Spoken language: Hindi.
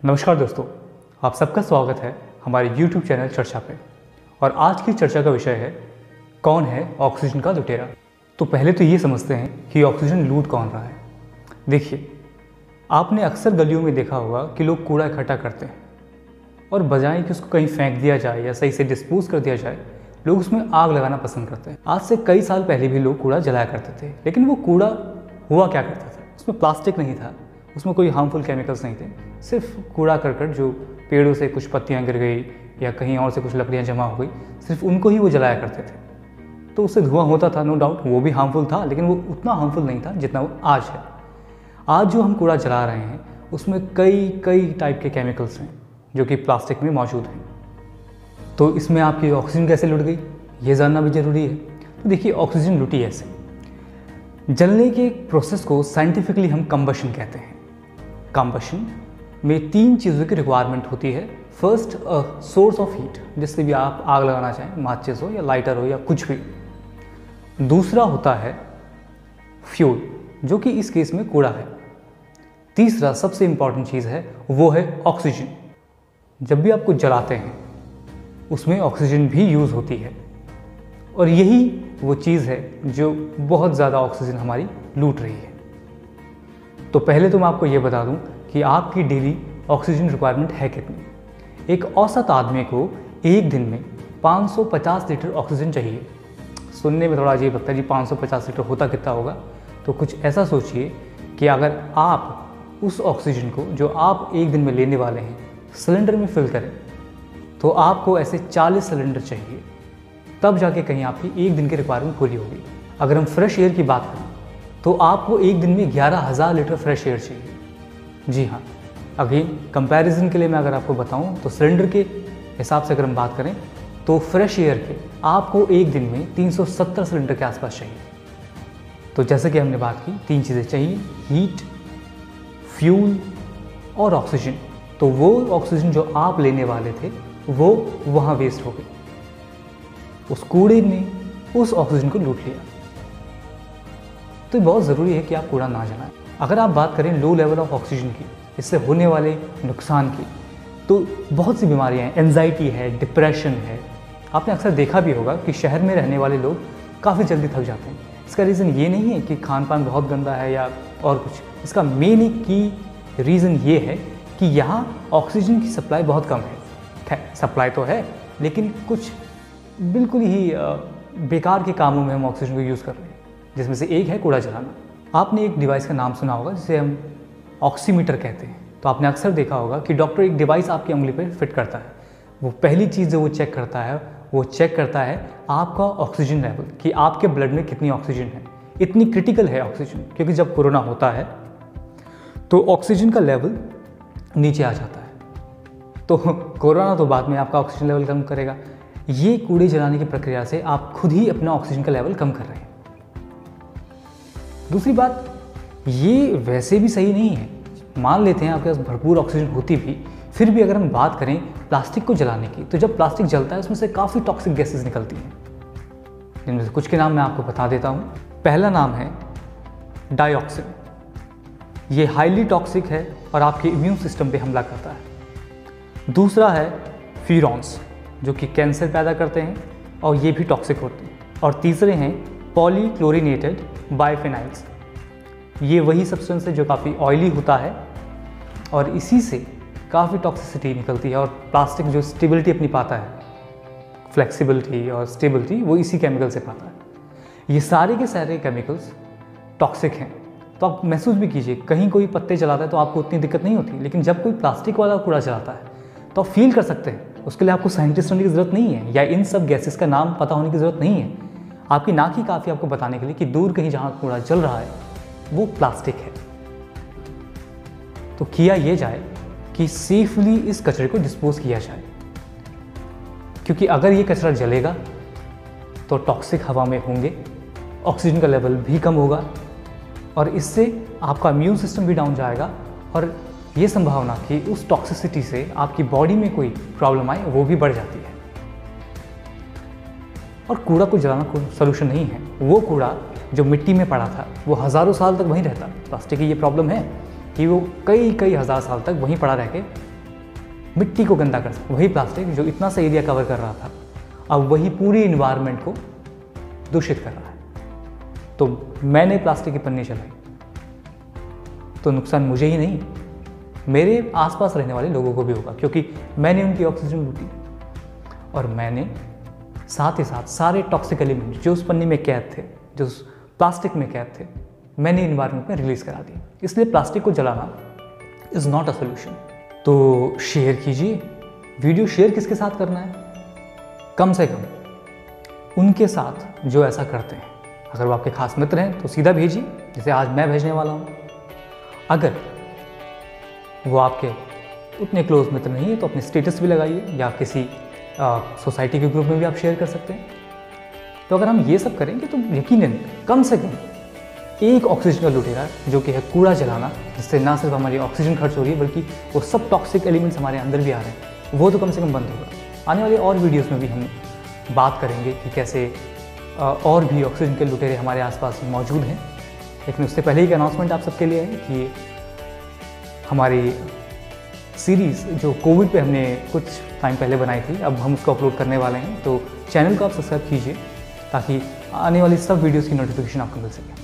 नमस्कार दोस्तों, आप सबका स्वागत है हमारे YouTube चैनल चर्चा पे। और आज की चर्चा का विषय है कौन है ऑक्सीजन का लुटेरा। तो पहले तो ये समझते हैं कि ऑक्सीजन लूट कौन रहा है। देखिए, आपने अक्सर गलियों में देखा होगा कि लोग कूड़ा इकट्ठा करते हैं और बजाय कि उसको कहीं फेंक दिया जाए या सही से डिस्पोज कर दिया जाए, लोग उसमें आग लगाना पसंद करते हैं। आज से कई साल पहले भी लोग कूड़ा जलाया करते थे, लेकिन वो कूड़ा हुआ क्या करता था, उसमें प्लास्टिक नहीं था, उसमें कोई हार्मफुल केमिकल्स नहीं थे, सिर्फ कूड़ा करकट जो पेड़ों से कुछ पत्तियां गिर गई या कहीं और से कुछ लकड़ियां जमा हो गई, सिर्फ उनको ही वो जलाया करते थे। तो उससे धुआं होता था, नो डाउट वो भी हार्मफुल था, लेकिन वो उतना हार्मफुल नहीं था जितना वो आज है। आज जो हम कूड़ा जला रहे हैं उसमें कई टाइप के केमिकल्स हैं जो कि प्लास्टिक में मौजूद हैं। तो इसमें आपकी ऑक्सीजन कैसे लुट गई, ये जानना भी ज़रूरी है। तो देखिए, ऑक्सीजन लुटी ऐसे। जलने के प्रोसेस को साइंटिफिकली हम कंबशन कहते हैं। कंबशन में 3 चीज़ों की रिक्वायरमेंट होती है। फर्स्ट, सोर्स ऑफ हीट, जिससे भी आप आग लगाना चाहें, माचिस हो या लाइटर हो या कुछ भी। दूसरा होता है फ्यूल, जो कि इस केस में कूड़ा है। तीसरा सबसे इंपॉर्टेंट चीज़ है, वो है ऑक्सीजन। जब भी आप कुछ जलाते हैं उसमें ऑक्सीजन भी यूज़ होती है, और यही वो चीज़ है जो बहुत ज़्यादा ऑक्सीजन हमारी लूट रही है। तो पहले तो मैं आपको ये बता दूं कि आपकी डेली ऑक्सीजन रिक्वायरमेंट है कितनी। एक औसत आदमी को एक दिन में 550 लीटर ऑक्सीजन चाहिए। सुनने में थोड़ा अजीब लगता है जी, 550 लीटर होता कितना होगा। तो कुछ ऐसा सोचिए कि अगर आप उस ऑक्सीजन को जो आप एक दिन में लेने वाले हैं सिलेंडर में फिल करें, तो आपको ऐसे 40 सिलेंडर चाहिए, तब जाके कहीं आपकी एक दिन की रिक्वायरमेंट पूरी होगी। अगर हम फ्रेश एयर की बात करें तो आपको एक दिन में 11,000 लीटर फ्रेश एयर चाहिए। जी हाँ, अगेन कंपैरिजन के लिए मैं अगर आपको बताऊं तो सिलेंडर के हिसाब से अगर हम बात करें तो फ्रेश एयर के आपको एक दिन में 370 सिलेंडर के आसपास चाहिए। तो जैसे कि हमने बात की, 3 चीज़ें चाहिए, हीट, फ्यूल और ऑक्सीजन। तो वो ऑक्सीजन जो आप लेने वाले थे वो वहाँ वेस्ट हो गई। उस कूड़े ने उस ऑक्सीजन को लूट लिया। तो बहुत ज़रूरी है कि आप कूड़ा ना जलाएं। अगर आप बात करें लो लेवल ऑफ ऑक्सीजन की, इससे होने वाले नुकसान की, तो बहुत सी बीमारियां हैं। एंजाइटी है, डिप्रेशन है। आपने अक्सर देखा भी होगा कि शहर में रहने वाले लोग काफ़ी जल्दी थक जाते हैं। इसका रीज़न ये नहीं है कि खान पान बहुत गंदा है या और कुछ। इसका मेन एक की रीज़न ये है कि यहाँ ऑक्सीजन की सप्लाई बहुत कम है। खैर, सप्लाई तो है, लेकिन कुछ बिल्कुल ही बेकार के कामों में हम ऑक्सीजन को यूज़ कर रहे हैं, जिसमें से एक है कूड़ा जलाना। आपने एक डिवाइस का नाम सुना होगा जिसे हम ऑक्सीमीटर कहते हैं। तो आपने अक्सर देखा होगा कि डॉक्टर एक डिवाइस आपकी उंगली पर फिट करता है। वो पहली चीज़ जो वो चेक करता है, वो चेक करता है आपका ऑक्सीजन लेवल, कि आपके ब्लड में कितनी ऑक्सीजन है। इतनी क्रिटिकल है ऑक्सीजन, क्योंकि जब कोरोना होता है तो ऑक्सीजन का लेवल नीचे आ जाता है। तो कोरोना तो बाद में आपका ऑक्सीजन लेवल कम करेगा। ये कूड़े जलाने की प्रक्रिया से आप खुद ही अपना ऑक्सीजन का लेवल कम कर रहे हैं। दूसरी बात, ये वैसे भी सही नहीं है। मान लेते हैं आपके पास भरपूर ऑक्सीजन होती भी, फिर भी अगर हम बात करें प्लास्टिक को जलाने की, तो जब प्लास्टिक जलता है उसमें से काफ़ी टॉक्सिक गैसेस निकलती हैं, जिनमें से कुछ के नाम मैं आपको बता देता हूँ। पहला नाम है डाइऑक्सिन। ये हाईली टॉक्सिक है और आपके इम्यून सिस्टम पे हमला करता है। दूसरा है फ्यूरॉन्स, जो कि कैंसर पैदा करते हैं और ये भी टॉक्सिक होते हैं। और तीसरे हैं पॉलीक्लोरिनेटेड बाइफेनाइल्स। ये वही सब्सटेंस है जो काफ़ी ऑयली होता है और इसी से काफ़ी टॉक्सिसिटी निकलती है। और प्लास्टिक जो स्टेबिलिटी अपनी पाता है, फ्लेक्सिबिलिटी और स्टेबिलिटी, वो इसी केमिकल से पाता है। ये सारे के सारे केमिकल्स टॉक्सिक हैं। तो आप महसूस भी कीजिए, कहीं कोई पत्ते जलाता है तो आपको उतनी दिक्कत नहीं होती, लेकिन जब कोई प्लास्टिक वाला कूड़ा जलाता है तो आप फील कर सकते हैं। उसके लिए आपको साइंटिस्ट होने की ज़रूरत नहीं है या इन सब गैसेस का नाम पता होने की ज़रूरत नहीं है। आपकी नाक ही काफ़ी आपको बताने के लिए कि दूर कहीं जहाँ कूड़ा जल रहा है वो प्लास्टिक है। तो किया ये जाए कि सेफली इस कचरे को डिस्पोज किया जाए, क्योंकि अगर ये कचरा जलेगा तो टॉक्सिक हवा में होंगे, ऑक्सीजन का लेवल भी कम होगा और इससे आपका इम्यून सिस्टम भी डाउन जाएगा और ये संभावना कि उस टॉक्सिसिटी से आपकी बॉडी में कोई प्रॉब्लम आए वो भी बढ़ जाती है। और कूड़ा को जलाना कोई सोल्यूशन नहीं है। वो कूड़ा जो मिट्टी में पड़ा था वो हज़ारों साल तक वहीं रहता। प्लास्टिक की ये प्रॉब्लम है कि वो कई कई हज़ार साल तक वहीं पड़ा रह के मिट्टी को गंदा कर सके। वही प्लास्टिक जो इतना सा एरिया कवर कर रहा था, अब वही पूरी इन्वायरमेंट को दूषित कर रहा है। तो मैंने प्लास्टिक की पन्नी चलाई तो नुकसान मुझे ही नहीं, मेरे आसपास रहने वाले लोगों को भी होगा, क्योंकि मैंने उनकी ऑक्सीजन लूटी और मैंने साथ ही साथ सारे टॉक्सिक एलिमेंट जो उस पन्नी में कैद थे, जो उस प्लास्टिक में कैद थे, मैंने इन्वायरमेंट में रिलीज करा दिए। इसलिए प्लास्टिक को जलाना इज़ नॉट अ सोल्यूशन। तो शेयर कीजिए, वीडियो शेयर किसके साथ करना है? कम से कम उनके साथ जो ऐसा करते हैं। अगर वो आपके खास मित्र हैं तो सीधा भेजिए, जैसे आज मैं भेजने वाला हूँ। अगर वो आपके उतने क्लोज मित्र नहीं है तो अपने स्टेटस भी लगाइए, या किसी सोसाइटी के ग्रुप में भी आप शेयर कर सकते हैं। तो अगर हम ये सब करेंगे तो यकीनन कम से कम एक ऑक्सीजन का लुटेरा, जो कि है कूड़ा जलाना, जिससे ना सिर्फ हमारी ऑक्सीजन खर्च हो रही है बल्कि वो सब टॉक्सिक एलिमेंट्स हमारे अंदर भी आ रहे हैं, वो तो कम से कम बंद होगा। आने वाले और वीडियोस में भी हम बात करेंगे कि कैसे और भी ऑक्सीजन के लुटेरे हमारे आसपास मौजूद हैं। लेकिन उससे पहले एक अनाउंसमेंट आप सबके लिए है कि हमारी सीरीज़ जो कोविड पे हमने कुछ टाइम पहले बनाई थी, अब हम उसको अपलोड करने वाले हैं। तो चैनल को आप सब्सक्राइब कीजिए ताकि आने वाली सब वीडियोस की नोटिफिकेशन आपको मिल सके।